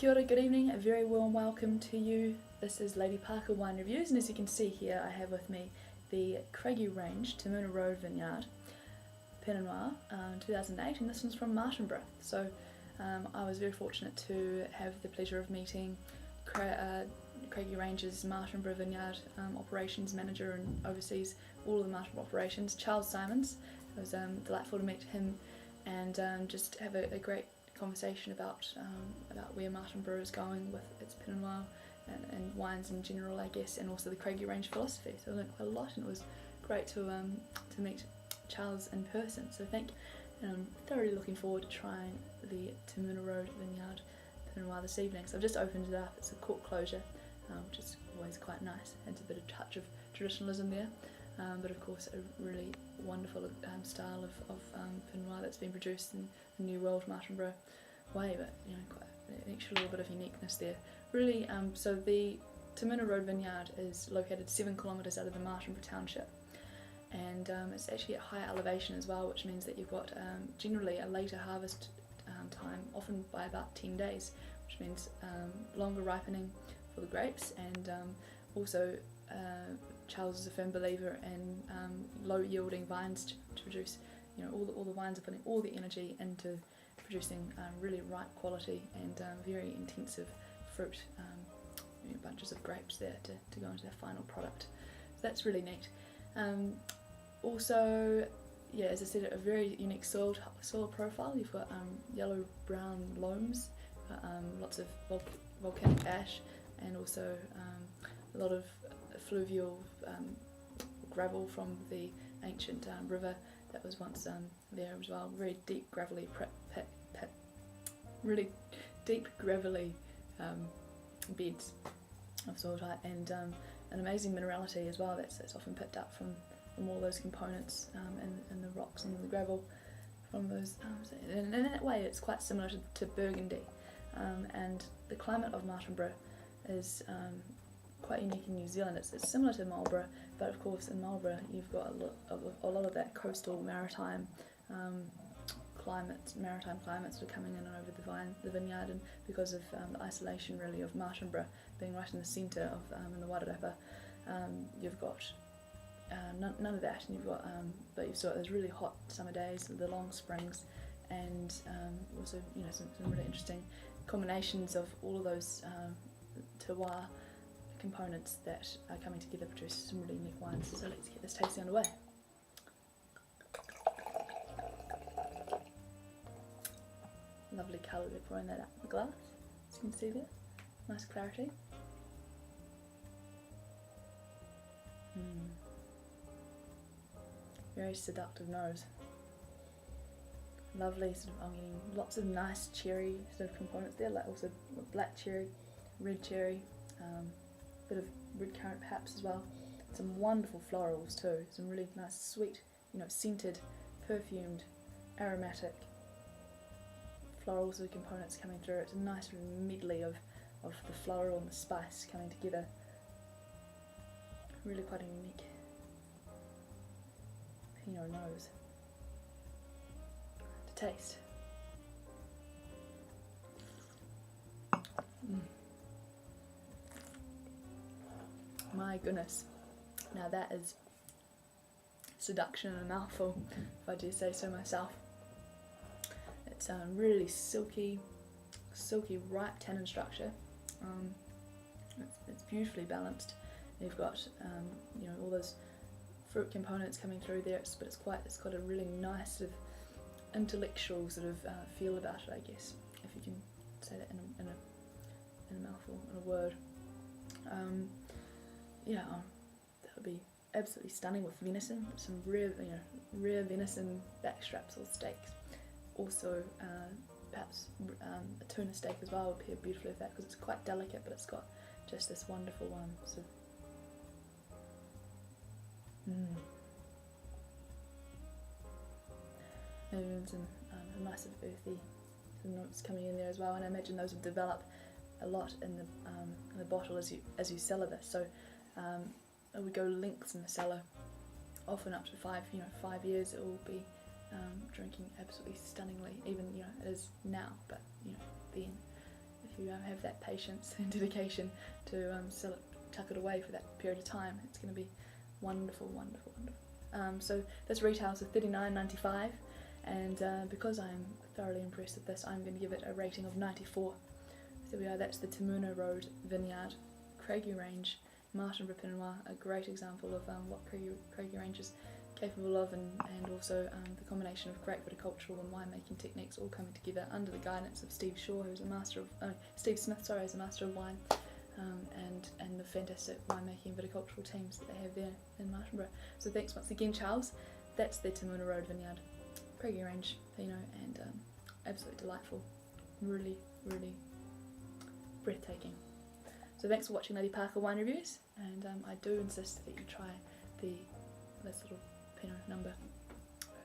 Kia ora, good evening, a very warm welcome to you. This is Lady Parker Wine Reviews, and as you can see here I have with me the Craggy range, Tamuna Road Vineyard Pinot Noir 2008, and this one's from Martinborough. So I was very fortunate to have the pleasure of meeting Craggy Range's Martinborough Vineyard operations manager and oversees all of the Martinborough operations, Charles Simons. It was delightful to meet him and just have a great conversation about where Martinborough is going with its Pinot Noir and wines in general, I guess, and also the Craggy range philosophy. So I learned quite a lot, and it was great to meet Charles in person. So thank you, and I'm thoroughly looking forward to trying the Tamuna Road Vineyard Pinot Noir this evening. So I've just opened it up. It's a cork closure, which is always quite nice. Adds a bit of touch of traditionalism there, but of course a really wonderful style of Pinot Noir that's been produced in the New World Martinborough way, but you know, quite an extra little bit of uniqueness there. Really, so the Tamuna Road Vineyard is located 7 kilometres out of the Martinborough township, and it's actually at high elevation as well, which means that you've got generally a later harvest time, often by about 10 days, which means longer ripening for the grapes, and also Charles is a firm believer in low yielding vines to produce, you know, all the vines are putting all the energy into producing really ripe quality and very intensive fruit, you know, bunches of grapes there to go into their final product. So that's really neat. Also, yeah, as I said, a very unique soil profile. You've got yellow-brown loams, lots of volcanic ash, and also a lot of fluvial gravel from the ancient river that was once there as well. Very deep gravelly really deep gravelly beds of soil type, and an amazing minerality as well that's often picked up from all those components and the rocks and the gravel from those. And in that way it's quite similar to Burgundy, and the climate of Martinborough is quite unique in New Zealand. It's similar to Marlborough, but of course in Marlborough you've got a lot of that coastal maritime climates that are coming in over the vineyard, and because of the isolation really of Martinborough being right in the centre of in the Wairarapa, you've got none of that, and you've got but you've got those really hot summer days, the long springs, and also, you know, some really interesting combinations of all of those terroir components that are coming together to produce some really unique wines. So let's get this tasting underway. Lovely colour, they're pouring that out in the glass, as you can see there. Nice clarity. Very seductive nose. Lovely, I'm getting lots of nice cherry sort of components there, like also black cherry, red cherry, bit of red currant perhaps as well. Some wonderful florals too, some really nice sweet, you know, scented, perfumed, aromatic floral sort of components coming through. It's a nice medley of the floral and the spice coming together. Really quite a unique Pinot nose to taste. My goodness, now that is seduction in a mouthful, if I do say so myself. It's really silky, ripe tannin structure. It's beautifully balanced. You've got you know, all those fruit components coming through there, but it's got a really nice sort of intellectual sort of feel about it, I guess, if you can say that in a mouthful, in a word. Yeah, that would be absolutely stunning with venison. Some rare venison backstraps or steaks. Also, perhaps a tuna steak as well would pair beautifully with that, because it's quite delicate, but it's got just this wonderful sort of and some a nice sort of earthy notes coming in there as well, and I imagine those will develop a lot in the bottle as you cellar this. So we go lengths in the cellar, often up to 5 years. It will be drinking absolutely stunningly, even, you know, it is now, but, you know, then if if you have that patience and dedication to sell it, tuck it away for that period of time, it's going to be wonderful, wonderful, wonderful. So this retails for $39.95, and because I'm thoroughly impressed with this, I'm going to give it a rating of 94. So there we are, that's the Tamuna Road Vineyard Craggy range, Martinborough Pinot Noir, a great example of what Craggy range is capable of, and also the combination of great viticultural and winemaking techniques all coming together under the guidance of Steve Shaw, who's a master of Steve Smith, sorry, is a master of wine, and the fantastic winemaking viticultural teams that they have there in Martinborough. So thanks once again, Charles. That's the Tamuna Road Vineyard Craggy range Pinot, and absolutely delightful, really, really breathtaking. So thanks for watching Lady Parker Wine Reviews, and I do insist that you try this little Pinot number.